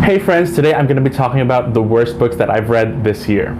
Hey friends, today I'm going to be talking about the worst books that I've read this year.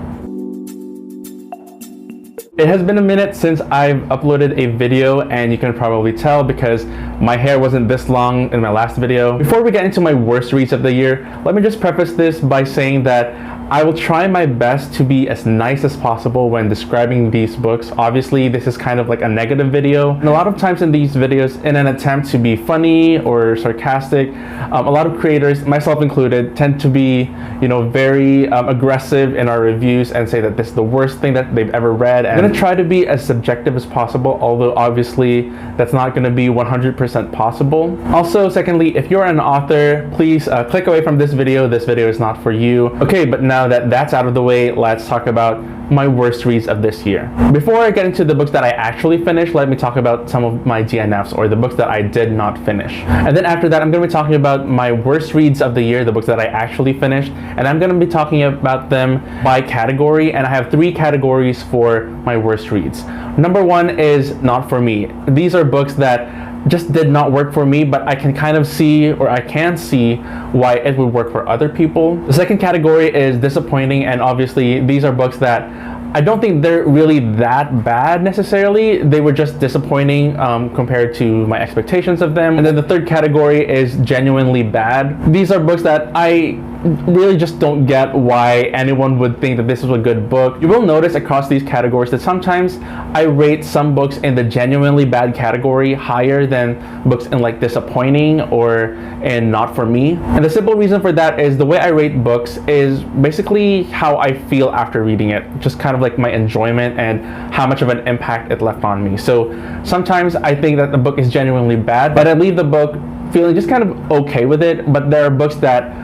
It has been a minute since I've uploaded a video, and you can probably tell because my hair wasn't this long in my last video. Before we get into my worst reads of the year, let me just preface this by saying that I will try my best to be as nice as possible when describing these books. Obviously, this is kind of like a negative video, and a lot of times in these videos, in an attempt to be funny or sarcastic, a lot of creators, myself included, tend to be, very aggressive in our reviews and say that this is the worst thing that they've ever read. And I'm gonna try to be as subjective as possible, although obviously that's not gonna be 100% possible. Also, secondly, if you're an author, please click away from this video. This video is not for you. Okay, but now that that's out of the way, let's talk about my worst reads of this year. Before I get into the books that I actually finished, let me talk about some of my DNFs, or the books that I did not finish. And then after that, I'm going to be talking about my worst reads of the year, the books that I actually finished, and I'm going to be talking about them by category, and I have 3 categories for my worst reads. Number 1 is not for me. These are books that just did not work for me, but I can kind of see, or I can see why it would work for other people. The second category is disappointing, and obviously these are books that I don't think they're really that bad necessarily. They were just disappointing compared to my expectations of them. And then the third category is genuinely bad. These are books that I really just don't get why anyone would think that this is a good book. You will notice across these categories that sometimes I rate some books in the genuinely bad category higher than books in like disappointing or in not for me. And the simple reason for that is the way I rate books is basically how I feel after reading it, just kind of like my enjoyment and how much of an impact it left on me. So sometimes I think that the book is genuinely bad, but I leave the book feeling just kind of okay with it. But there are books that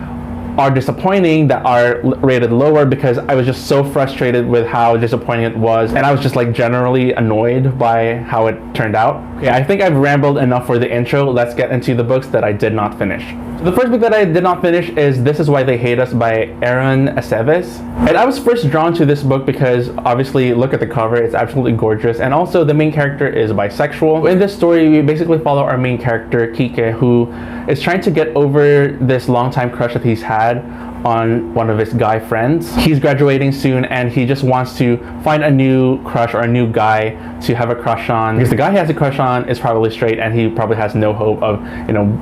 are disappointing that are rated lower because I was just so frustrated with how disappointing it was, and I was just like generally annoyed by how it turned out. Okay, I think I've rambled enough for the intro. Let's get into the books that I did not finish. So the first book that I did not finish is This Is Why They Hate Us by Aaron Aceves. And I was first drawn to this book because obviously look at the cover, it's absolutely gorgeous, and also the main character is bisexual. In this story, we basically follow our main character, Kike, who is trying to get over this longtime crush that he's had on one of his guy friends. He's graduating soon, and he just wants to find a new crush or a new guy to have a crush on, because the guy he has a crush on is probably straight and he probably has no hope of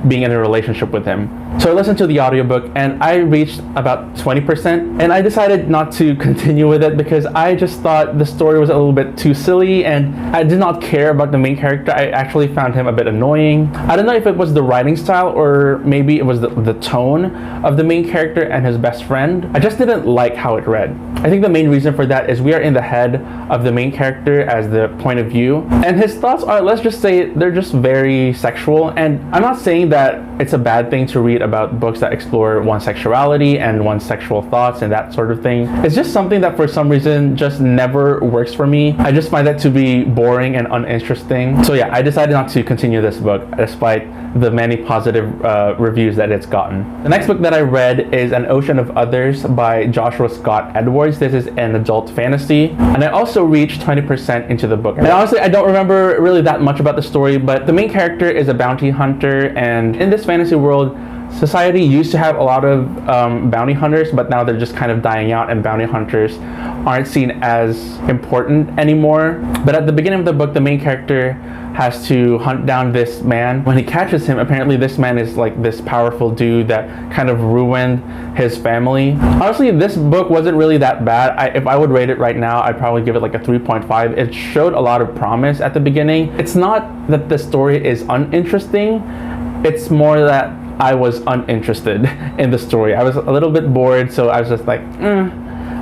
being in a relationship with him. So I listened to the audiobook and I reached about 20%, and I decided not to continue with it because I just thought the story was a little bit too silly and I did not care about the main character. I actually found him a bit annoying. I don't know if it was the writing style or maybe it was the tone of the main character and his best friend. I just didn't like how it read. I think the main reason for that is we are in the head of the main character as the point of view, and his thoughts are, let's just say, they're just very sexual. And I'm not saying that it's a bad thing to read about books that explore one's sexuality and one's sexual thoughts and that sort of thing. It's just something that for some reason just never works for me. I just find that to be boring and uninteresting. So yeah, I decided not to continue this book despite the many positive reviews that it's gotten. The next book that I read is An Ocean of Others by Joshua Scott Edwards. This is an adult fantasy, and I also reached 20% into the book. And honestly, I don't remember really that much about the story, but the main character is a bounty hunter, and in this fantasy world, society used to have a lot of bounty hunters, but now they're just kind of dying out and bounty hunters aren't seen as important anymore. But at the beginning of the book, the main character has to hunt down this man. When he catches him, apparently this man is like this powerful dude that kind of ruined his family. Honestly, this book wasn't really that bad. If I would rate it right now, I'd probably give it like a 3.5. It showed a lot of promise at the beginning. It's not that the story is uninteresting, it's more that I was uninterested in the story. I was a little bit bored, so I was just like,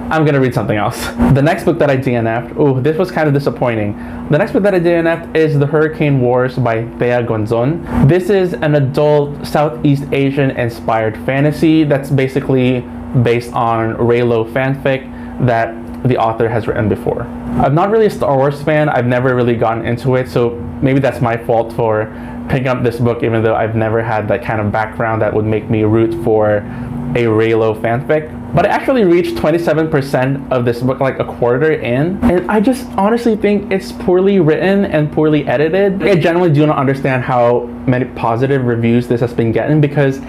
I'm gonna read something else. The next book that I DNF'd, this was kind of disappointing. The next book that I DNF'd is The Hurricane Wars by Thea Gonzon. This is an adult Southeast Asian inspired fantasy that's basically based on Reylo fanfic that the author has written before. I'm not really a Star Wars fan. I've never really gotten into it, so maybe that's my fault for picking up this book, even though I've never had that kind of background that would make me root for a Reylo fanfic. But I actually reached 27% of this book, like a quarter in, and I just honestly think it's poorly written and poorly edited. I generally do not understand how many positive reviews this has been getting, because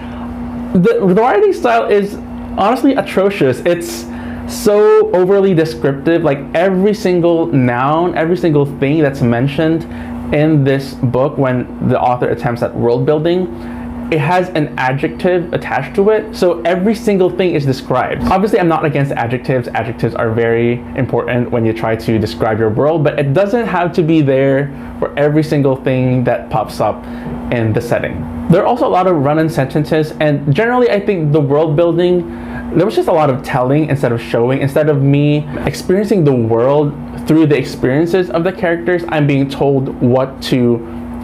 The writing style is honestly atrocious. It's so overly descriptive. Like every single noun, every single thing that's mentioned in this book when the author attempts at world building, it has an adjective attached to it. So every single thing is described. Obviously, I'm not against adjectives. Adjectives are very important when you try to describe your world, but it doesn't have to be there for every single thing that pops up in the setting. There are also a lot of run-on sentences, and generally I think the world building, there was just a lot of telling instead of showing. Instead of me experiencing the world through the experiences of the characters, I'm being told what to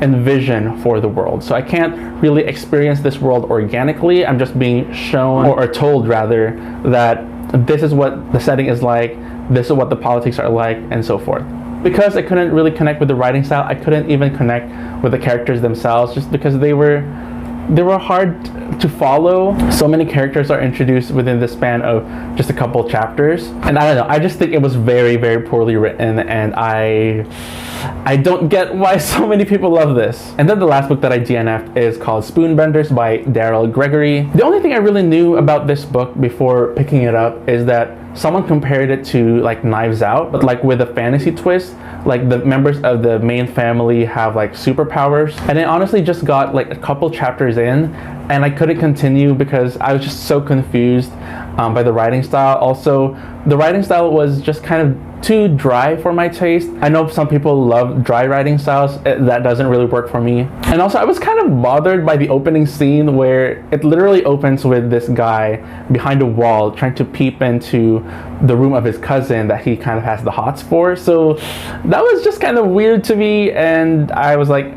envision for the world. So I can't really experience this world organically. I'm just being shown, or told rather, that this is what the setting is like, this is what the politics are like, and so forth. Because I couldn't really connect with the writing style, I couldn't even connect with the characters themselves, just because they were hard to follow. So many characters are introduced within the span of just a couple chapters, and I don't know, I just think it was very, very poorly written, and I don't get why so many people love this. And then the last book that I DNF'd is called Spoonbenders by Daryl Gregory. The only thing I really knew about this book before picking it up is that someone compared it to like Knives Out, but like with a fantasy twist. Like the members of the main family have like superpowers, and I honestly just got like a couple chapters in and I couldn't continue because I was just so confused by the writing style. Also, the writing style was just kind of too dry for my taste. I know some people love dry writing styles. That doesn't really work for me. And also, I was kind of bothered by the opening scene where it literally opens with this guy behind a wall trying to peep into the room of his cousin that he kind of has the hots for. So that was just kind of weird to me, and I was like,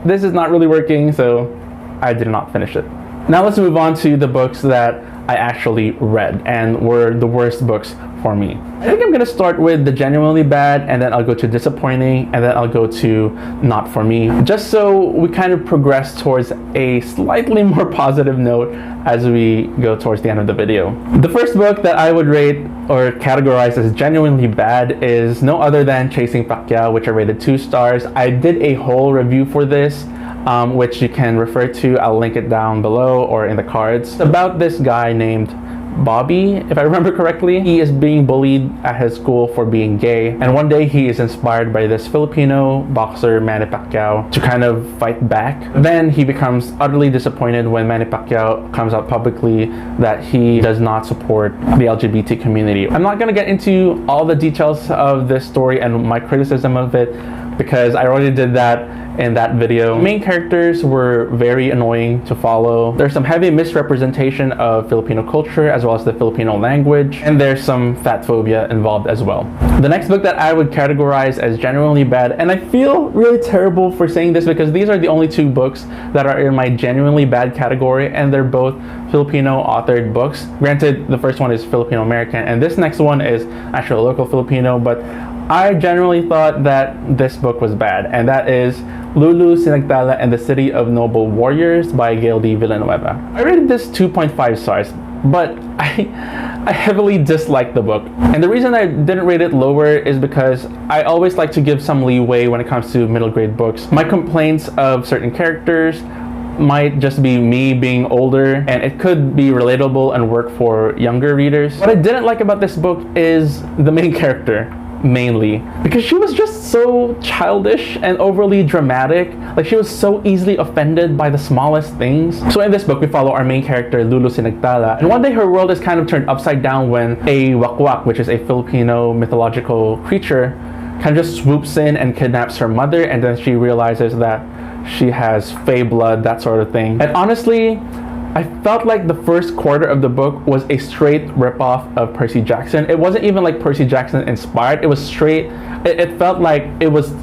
this is not really working, so I did not finish it. Now let's move on to the books that I actually read and were the worst books for me. I think I'm gonna start with the genuinely bad, and then I'll go to disappointing, and then I'll go to not for me, just so we kind of progress towards a slightly more positive note as we go towards the end of the video. The first book that I would rate or categorize as genuinely bad is no other than Chasing Pacquiao, which I rated 2 stars. I did a whole review for this, which you can refer to. I'll link it down below or in the cards. It's about this guy named Bobby, if I remember correctly. He is being bullied at his school for being gay, and one day he is inspired by this Filipino boxer Manny Pacquiao to kind of fight back. Then he becomes utterly disappointed when Manny Pacquiao comes out publicly that he does not support the LGBT community. I'm not gonna get into all the details of this story and my criticism of it because I already did that in that video. The main characters were very annoying to follow. There's some heavy misrepresentation of Filipino culture as well as the Filipino language, and there's some fat phobia involved as well. The next book that I would categorize as genuinely bad, and I feel really terrible for saying this because these are the only 2 books that are in my genuinely bad category, and they're both Filipino authored books. Granted, the first one is Filipino American and this next one is actually a local Filipino, but I generally thought that this book was bad, and that is Lulu, Sinagtala, and the City of Noble Warriors by Gail D. Villanueva. I rated this 2.5 stars, but I heavily disliked the book. And the reason I didn't rate it lower is because I always like to give some leeway when it comes to middle grade books. My complaints of certain characters might just be me being older, and it could be relatable and work for younger readers. What I didn't like about this book is the main character, mainly because she was just so childish and overly dramatic. Like, she was so easily offended by the smallest things. So in this book, we follow our main character, Lulu Sinagtala, and one day her world is kind of turned upside down when a wakwak, which is a Filipino mythological creature, kind of just swoops in and kidnaps her mother, and then she realizes that she has fey blood, that sort of thing. And honestly, I felt like the first quarter of the book was a straight ripoff of Percy Jackson. It wasn't even like Percy Jackson inspired. It was straight, it felt like it was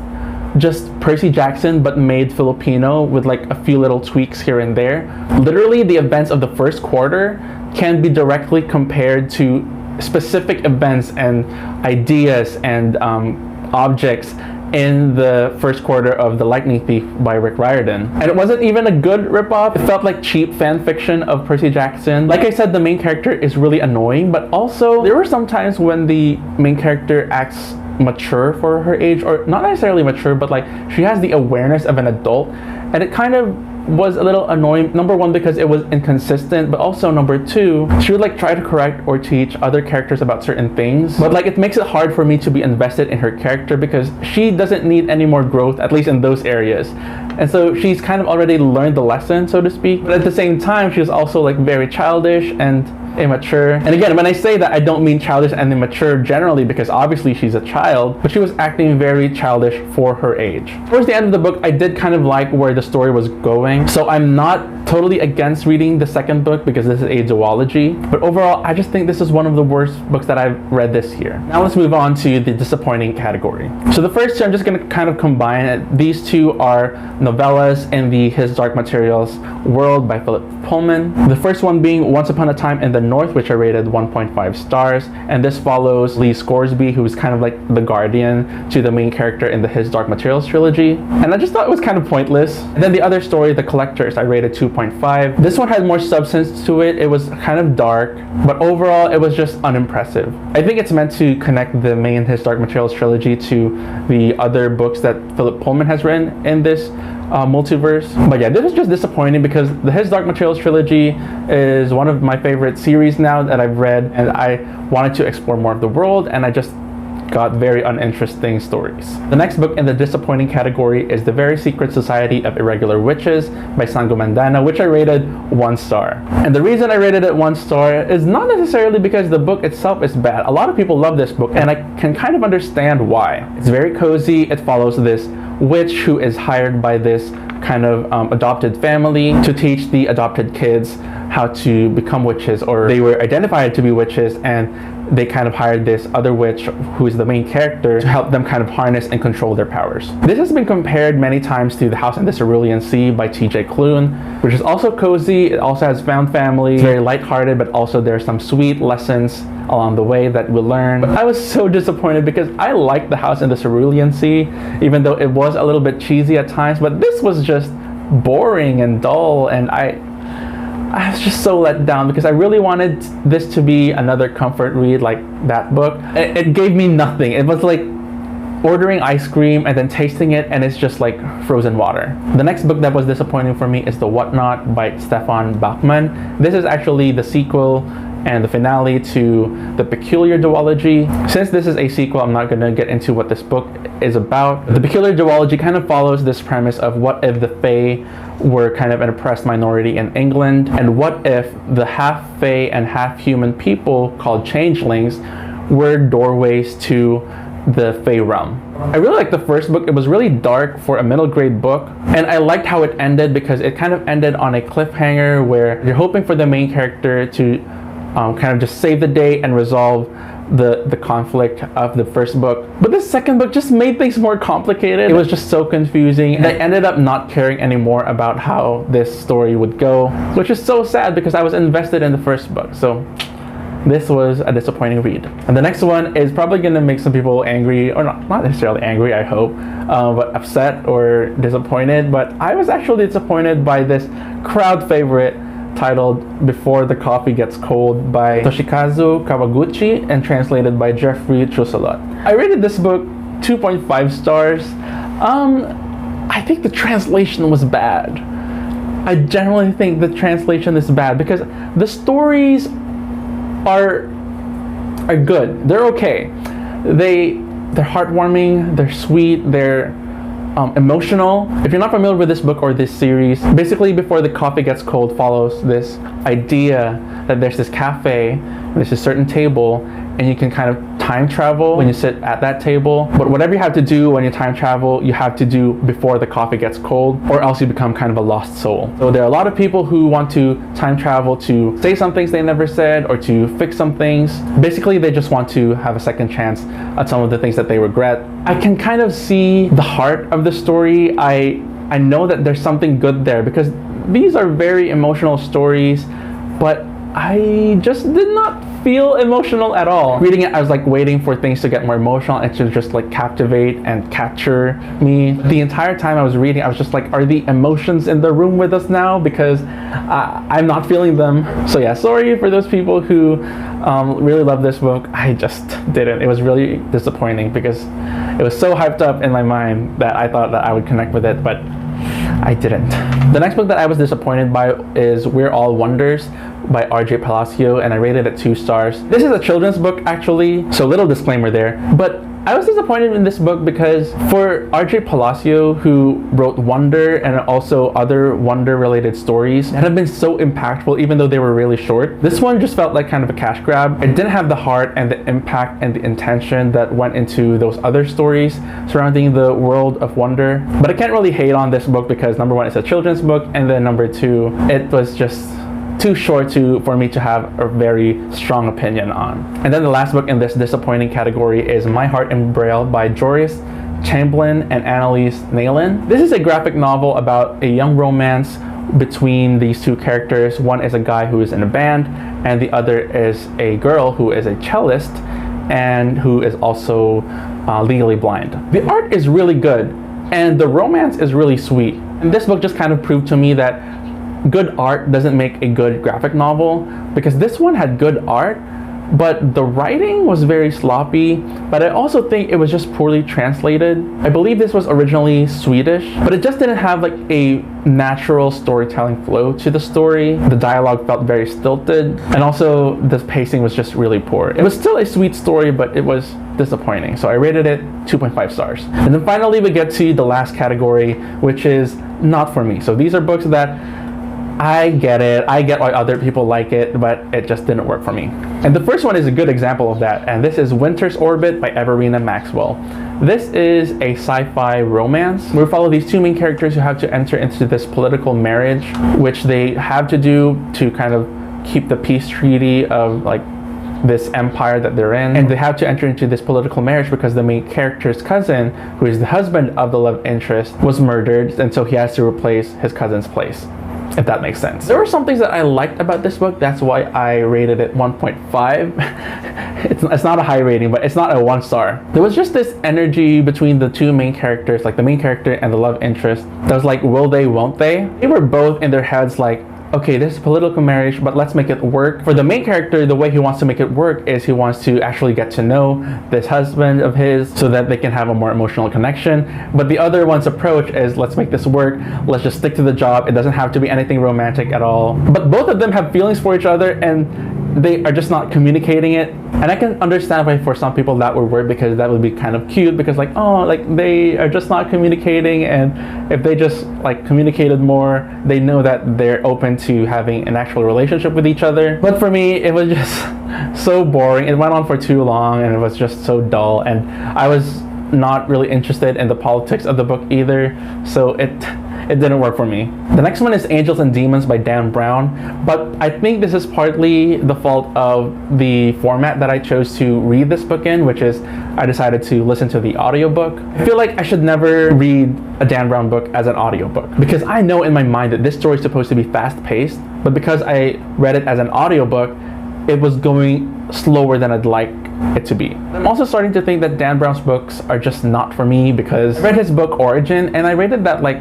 just Percy Jackson but made Filipino with like a few little tweaks here and there. Literally, the events of the first quarter can be directly compared to specific events and ideas and objects in the first quarter of The Lightning Thief by Rick Riordan. And it wasn't even a good ripoff. It felt like cheap fan fiction of Percy Jackson. Like I said, the main character is really annoying, but also there were some times when the main character acts mature for her age, or not necessarily mature, but like she has the awareness of an adult, and it kind of was a little annoying. Number one, because it was inconsistent, but also number two, she would like try to correct or teach other characters about certain things, but like it makes it hard for me to be invested in her character because she doesn't need any more growth, at least in those areas. And so she's kind of already learned the lesson, so to speak. But at the same time, she was also like very childish and immature. And again, when I say that, I don't mean childish and immature generally, because obviously she's a child, but she was acting very childish for her age. Towards the end of the book, I did kind of like where the story was going, so I'm not totally against reading the second book because this is a duology, but overall I just think this is one of the worst books that I've read this year. Now let's move on to the disappointing category. So the first two, I'm just going to kind of combine it. These two are novellas in the His Dark Materials world by Philip Pullman. The first one being Once Upon a Time in the North, which I rated 1.5 stars, and this follows Lee Scoresby, who's kind of like the guardian to the main character in the His Dark Materials trilogy, and I just thought it was kind of pointless. And then the other story, The Collectors, I rated 2.5. This one had more substance to it. It was kind of dark, but overall it was just unimpressive. I think it's meant to connect the main His Dark Materials trilogy to the other books that Philip Pullman has written in this multiverse. But yeah, this was just disappointing because the His Dark Materials trilogy is one of my favorite series now that I've read, and I wanted to explore more of the world, and I just got very uninteresting stories. The next book in the disappointing category is The Very Secret Society of Irregular Witches by Sango Mandana, which I rated 1 star. And the reason I rated it 1 star is not necessarily because the book itself is bad. A lot of people love this book, and I can kind of understand why. It's very cozy. It follows this witch who is hired by this kind of adopted family to teach the adopted kids how to become witches, or they were identified to be witches, and they kind of hired this other witch who is the main character to help them kind of harness and control their powers. This has been compared many times to The House in the Cerulean Sea by T.J. Klune, which is also cozy. It also has found family. It's very lighthearted, but also there's some sweet lessons along the way that we'll learn. But I was so disappointed because I liked The House in the Cerulean Sea, even though it was a little bit cheesy at times, but this was just boring and dull, and I was just so let down because I really wanted this to be another comfort read like that book. It gave me nothing. It was like ordering ice cream and then tasting it, and it's just like frozen water. The next book that was disappointing for me is The Whatnot by Stefan Bachmann. This is actually the sequel and the finale to the Peculiar Duology. Since this is a sequel, I'm not going to get into what this book is about. The Peculiar Duology kind of follows this premise of what if the Fae were kind of an oppressed minority in England, and what if the half Fae and half human people called changelings were doorways to the Fae realm. I really liked the first book. It was really dark for a middle grade book, and I liked how it ended because it kind of ended on a cliffhanger where you're hoping for the main character to kind of just save the day and resolve the conflict of the first book. But the second book just made things more complicated. It was just so confusing, and I ended up not caring anymore about how this story would go, which is so sad because I was invested in the first book. So this was a disappointing read. And the next one is probably going to make some people angry, or not necessarily angry, I hope, but upset or disappointed. But I was actually disappointed by this crowd favorite titled Before the Coffee Gets Cold by Toshikazu Kawaguchi and translated by Jeffrey Truselot. I rated this book 2.5 stars. I think the translation was bad. I generally think the translation is bad because the stories are good. They're okay. They're heartwarming, they're sweet, they're emotional. If you're not familiar with this book or this series, basically Before the Coffee Gets Cold follows this idea that there's this cafe, there's a certain table, and you can kind of time travel when you sit at that table. But whatever you have to do when you time travel, you have to do before the coffee gets cold, or else you become kind of a lost soul. So there are a lot of people who want to time travel to say some things they never said or to fix some things. Basically, they just want to have a second chance at some of the things that they regret. I can kind of see the heart of the story. I know that there's something good there because these are very emotional stories, but I just did not feel emotional at all. Reading it, I was like waiting for things to get more emotional and to just like captivate and capture me. The entire time I was reading, I was just like, are the emotions in the room with us now? Because I'm not feeling them. So yeah, sorry for those people who really love this book. I just didn't. It was really disappointing because it was so hyped up in my mind that I thought that I would connect with it, but I didn't. The next book that I was disappointed by is We're All Wonders by R.J. Palacio, and I rated it 2 stars. This is a children's book actually, so little disclaimer there, but I was disappointed in this book because for R.J. Palacio, who wrote Wonder and also other Wonder related stories that have been so impactful even though they were really short, this one just felt like kind of a cash grab. It didn't have the heart and the impact and the intention that went into those other stories surrounding the world of Wonder. But I can't really hate on this book because number 1, it's a children's book, and then number 2, it was just too short for me to have a very strong opinion on. And then the last book in this disappointing category is My Heart in Braille by Joris Chamberlain and Annalise Nayland. This is a graphic novel about a young romance between these 2 characters. One is a guy who is in a band, and the other is a girl who is a cellist and who is also legally blind. The art is really good, and the romance is really sweet. And this book just kind of proved to me that good art doesn't make a good graphic novel, because this one had good art, but the writing was very sloppy. But I also think it was just poorly translated. I believe this was originally Swedish, but it just didn't have like a natural storytelling flow to the story. The dialogue felt very stilted, and also the pacing was just really poor. It was still a sweet story, but it was disappointing, so I rated it 2.5 stars. And then finally we get to the last category, which is not for me. So these are books that I get it, I get why other people like it, but it just didn't work for me. And the first one is a good example of that, and this is Winter's Orbit by Everina Maxwell. This is a sci-fi romance. We follow these 2 main characters who have to enter into this political marriage, which they have to do to kind of keep the peace treaty of like this empire that they're in. And they have to enter into this political marriage because the main character's cousin, who is the husband of the love interest, was murdered, and so he has to replace his cousin's place, if that makes sense. There were some things that I liked about this book. That's why I rated it 1.5. It's not a high rating, but it's not a 1 star. There was just this energy between the 2 main characters, like the main character and the love interest, that was like, will they, won't they? They were both in their heads like, okay, this is political marriage, but let's make it work. For the main character, the way he wants to make it work is he wants to actually get to know this husband of his so that they can have a more emotional connection. But the other one's approach is, let's make this work, let's just stick to the job, it doesn't have to be anything romantic at all. But both of them have feelings for each other, and they are just not communicating it. And I can understand why for some people that would work, because that would be kind of cute, because like, oh, like they are just not communicating, and if they just like communicated more, they know that they're open to having an actual relationship with each other. But for me, it was just so boring. It went on for too long, and it was just so dull, and I was not really interested in the politics of the book either, so it didn't work for me. The next one is Angels and Demons by Dan Brown, but I think this is partly the fault of the format that I chose to read this book in, which is I decided to listen to the audiobook. I feel like I should never read a Dan Brown book as an audiobook, because I know in my mind that this story is supposed to be fast-paced, but because I read it as an audiobook, it was going slower than I'd like it to be. I'm also starting to think that Dan Brown's books are just not for me, because I read his book Origin and I rated that like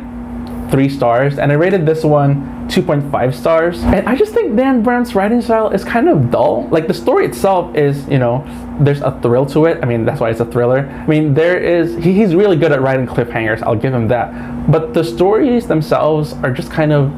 3 stars, and I rated this one 2.5 stars. And I just think Dan Brown's writing style is kind of dull. Like the story itself is, you know, there's a thrill to it. I mean, that's why it's a thriller. I mean, he's really good at writing cliffhangers, I'll give him that. But the stories themselves are just kind of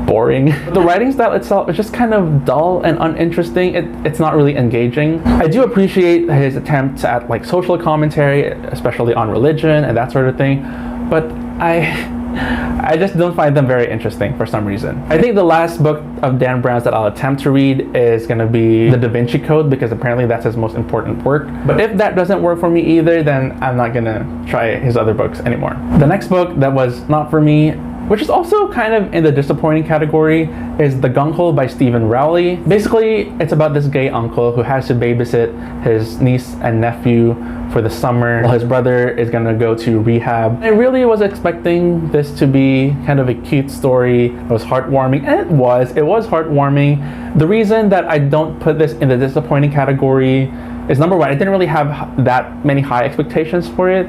boring. The writing style itself is just kind of dull and uninteresting. It's not really engaging. I do appreciate his attempts at like social commentary, especially on religion and that sort of thing, but I just don't find them very interesting for some reason. I think the last book of Dan Brown's that I'll attempt to read is gonna be The Da Vinci Code, because apparently that's his most important work. But if that doesn't work for me either, then I'm not gonna try his other books anymore. The next book that was not for me, which is also kind of in the disappointing category, is The Gung-Ho by Stephen Rowley. Basically, it's about this gay uncle who has to babysit his niece and nephew for the summer while his brother is gonna go to rehab. I really was expecting this to be kind of a cute story. It was heartwarming, and it was heartwarming. The reason that I don't put this in the disappointing category is, number one, I didn't really have that many high expectations for it.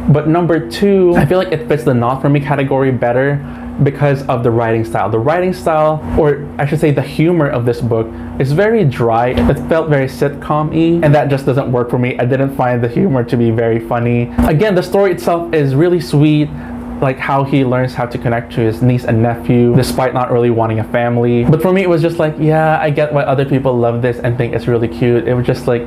But number two, I feel like it fits the not for me category better because of the writing style. The writing style, or I should say the humor of this book, is very dry. It felt very sitcom-y, and that just doesn't work for me. I didn't find the humor to be very funny. Again, the story itself is really sweet, like how he learns how to connect to his niece and nephew despite not really wanting a family. But for me, it was just like, yeah, I get why other people love this and think it's really cute. It was just like,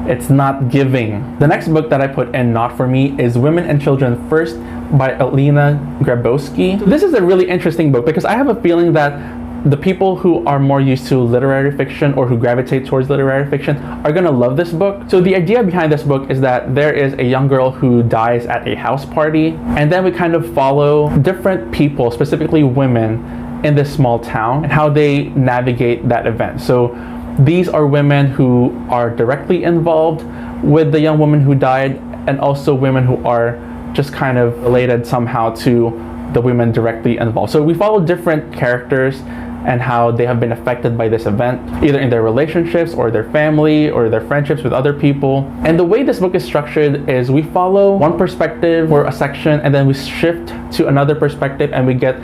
it's not giving. The next book that I put in not for me is Women and Children First by Alina Grabowski. So this is a really interesting book because I have a feeling that the people who are more used to literary fiction or who gravitate towards literary fiction are gonna love this book. So the idea behind this book is that there is a young girl who dies at a house party, and then we kind of follow different people, specifically women, in this small town and how they navigate that event. So these are women who are directly involved with the young woman who died, and also women who are just kind of related somehow to the women directly involved. So we follow different characters and how they have been affected by this event, either in their relationships or their family or their friendships with other people. And the way this book is structured is we follow one perspective or a section, and then we shift to another perspective and we get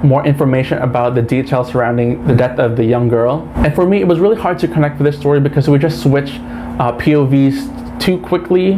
more information about the details surrounding the death of the young girl. And for me, it was really hard to connect with this story because we just switch POVs too quickly,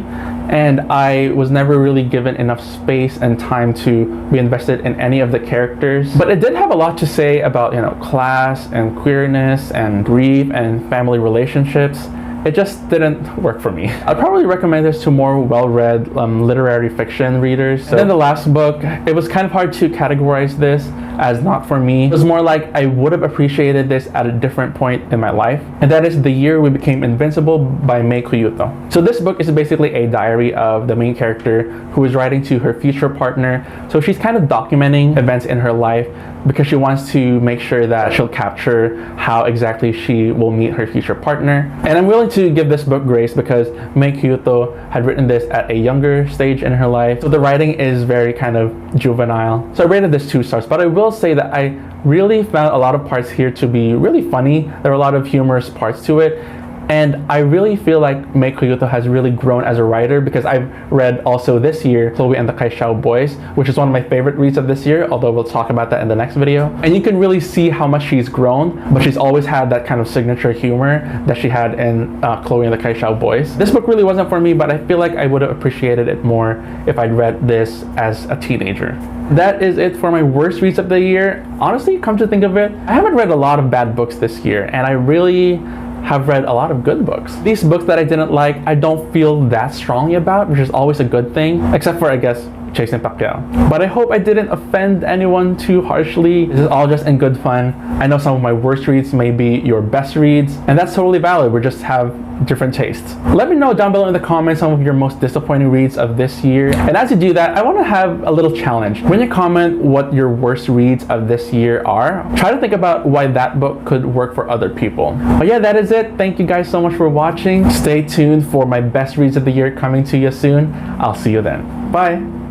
and I was never really given enough space and time to be invested in any of the characters. But it did have a lot to say about, you know, class and queerness and grief and family relationships. It just didn't work for me. I'd probably recommend this to more well-read literary fiction readers. So, and then the last book, it was kind of hard to categorize this as not for me. It was more like I would have appreciated this at a different point in my life, and that is The Year We Became Invincible by Mei Kuyuto. So this book is basically a diary of the main character who is writing to her future partner. So she's kind of documenting events in her life because she wants to make sure that she'll capture how exactly she will meet her future partner. And I'm willing to give this book grace because Mei Kuyuto had written this at a younger stage in her life. So the writing is very kind of juvenile. So I rated this 2 stars, but I will say that I really found a lot of parts here to be really funny. There were a lot of humorous parts to it. And I really feel like Mei Kuyuto has really grown as a writer because I've read also this year Chloe and the Kaishao Boys, which is one of my favorite reads of this year, although we'll talk about that in the next video. And you can really see how much she's grown, but she's always had that kind of signature humor that she had in Chloe and the Kaishao Boys. This book really wasn't for me, but I feel like I would have appreciated it more if I'd read this as a teenager. That is it for my worst reads of the year. Honestly, come to think of it, I haven't read a lot of bad books this year, and I really have read a lot of good books. These books that I didn't like, I don't feel that strongly about, which is always a good thing, except for, I guess, Chasing Pacquiao. But I hope I didn't offend anyone too harshly. This is all just in good fun. I know some of my worst reads may be your best reads, and that's totally valid. We just have different tastes. Let me know down below in the comments some of your most disappointing reads of this year. And as you do that, I want to have a little challenge. When you comment what your worst reads of this year are, try to think about why that book could work for other people. But yeah, that is it. Thank you guys so much for watching. Stay tuned for my best reads of the year coming to you soon. I'll see you then. Bye.